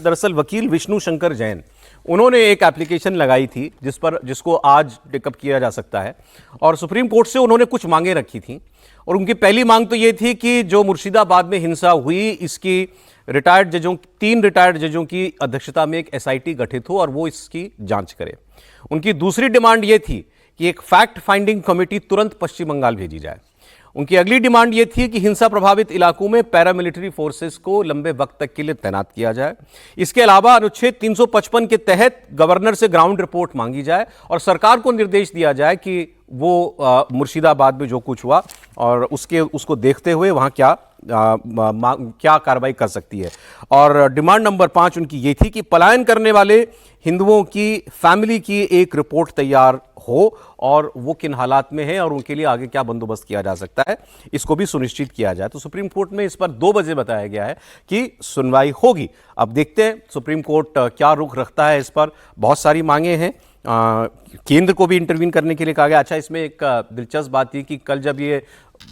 दरअसल वकील विष्णु शंकर जैन उन्होंने एक एप्लीकेशन लगाई थी जिसको आज टेकअप किया जा सकता है और सुप्रीम कोर्ट से उन्होंने कुछ मांगे रखी थी। और उनकी पहली मांग तो ये थी कि जो मुर्शिदाबाद में हिंसा हुई इसकी तीन रिटायर्ड जजों की अध्यक्षता में एक एसआईटी गठित हो और वो इसकी जांच करे। उनकी दूसरी डिमांड ये थी कि एक फैक्ट फाइंडिंग कमेटी तुरंत पश्चिम बंगाल भेजी जाए। उनकी अगली डिमांड यह थी कि हिंसा प्रभावित इलाकों में पैरामिलिट्री फोर्सेस को लंबे वक्त तक के लिए तैनात किया जाए। इसके अलावा अनुच्छेद 355 के तहत गवर्नर से ग्राउंड रिपोर्ट मांगी जाए और सरकार को निर्देश दिया जाए कि वो मुर्शिदाबाद में जो कुछ हुआ और उसको देखते हुए वहां क्या कार्रवाई कर सकती है। और डिमांड नंबर 5 उनकी ये थी कि पलायन करने वाले हिंदुओं की फैमिली की एक रिपोर्ट तैयार हो और वो किन हालात में है और उनके लिए आगे क्या बंदोबस्त किया जा सकता है इसको भी सुनिश्चित किया जाए। तो सुप्रीम कोर्ट में इस पर 2 बजे बताया गया है कि सुनवाई होगी। अब देखते हैं सुप्रीम कोर्ट क्या रुख रखता है इस पर। बहुत सारी मांगे हैं, केंद्र को भी इंटरवीन करने के लिए कहा गया। अच्छा, इसमें एक दिलचस्प बात थी कि कल जब ये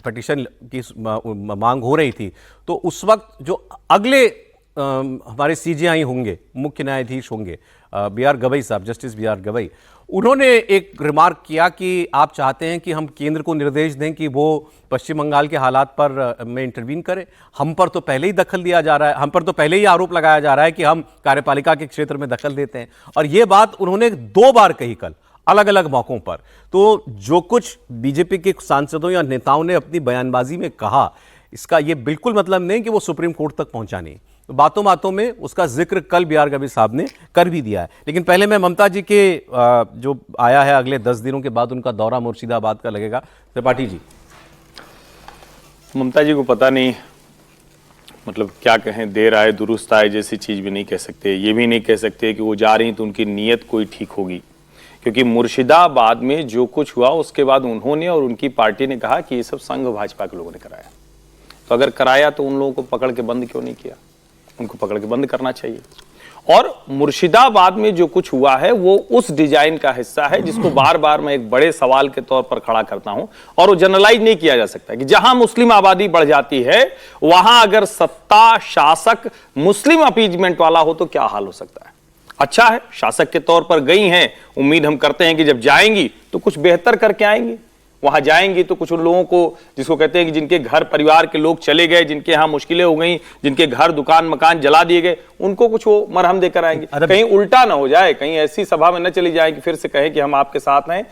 पिटीशन की मांग हो रही थी तो उस वक्त जो अगले हमारे सीजेआई होंगे, मुख्य न्यायाधीश होंगे बी.आर. गवई साहब, जस्टिस बी.आर. गवई, उन्होंने एक रिमार्क किया कि आप चाहते हैं कि हम केंद्र को निर्देश दें कि वो पश्चिम बंगाल के हालात पर में इंटरवीन करे। हम पर तो पहले ही दखल दिया जा रहा है, हम पर तो पहले ही आरोप लगाया जा रहा है कि हम कार्यपालिका के क्षेत्र में दखल देते हैं। और ये बात उन्होंने 2 बार कही कल अलग अलग मौकों पर। तो जो कुछ बीजेपी के सांसदों या नेताओं ने अपनी बयानबाजी में कहा, इसका ये बिल्कुल मतलब नहीं कि वो सुप्रीम कोर्ट तक पहुंचा नहीं। तो बातों बातों में उसका जिक्र कल बी.आर. गवई साहब ने कर भी दिया है। लेकिन पहले मैं ममता जी के जो आया है अगले 10 दिनों के बाद उनका दौरा मुर्शिदाबाद का लगेगा। त्रिपाठी जी, ममता जी को पता नहीं, मतलब क्या कहें, देर आए दुरुस्त आए जैसी चीज भी नहीं कह सकते। ये भी नहीं कह सकते कि वो जा रही तो उनकी नीयत कोई ठीक होगी, क्योंकि मुर्शिदाबाद में जो कुछ हुआ उसके बाद उन्होंने और उनकी पार्टी ने कहा कि ये सब संघ भाजपा के लोगों ने कराया। तो अगर कराया तो उन लोगों को पकड़ के बंद क्यों नहीं किया? उनको पकड़ के बंद करना चाहिए। और मुर्शिदाबाद में जो कुछ हुआ है वो उस डिजाइन का हिस्सा है जिसको बार बार मैं एक बड़े सवाल के तौर पर खड़ा करता हूं, और वो जनरलाइज नहीं किया जा सकता कि जहां मुस्लिम आबादी बढ़ जाती है वहां अगर सत्ता शासक मुस्लिम अपीजमेंट वाला हो तो क्या हाल हो सकता है। अच्छा है, शासक के तौर पर गई हैं, उम्मीद हम करते हैं कि जब जाएंगी तो कुछ बेहतर करके आएंगी। वहां जाएंगी तो कुछ उन लोगों को, जिसको कहते हैं कि जिनके घर परिवार के लोग चले गए, जिनके यहां मुश्किलें हो गई, जिनके घर दुकान मकान जला दिए गए, उनको कुछ वो मरहम देकर आएंगे। कहीं उल्टा ना हो जाए, कहीं ऐसी सभा में न चली जाए कि फिर से कहें कि हम आपके साथ हैं।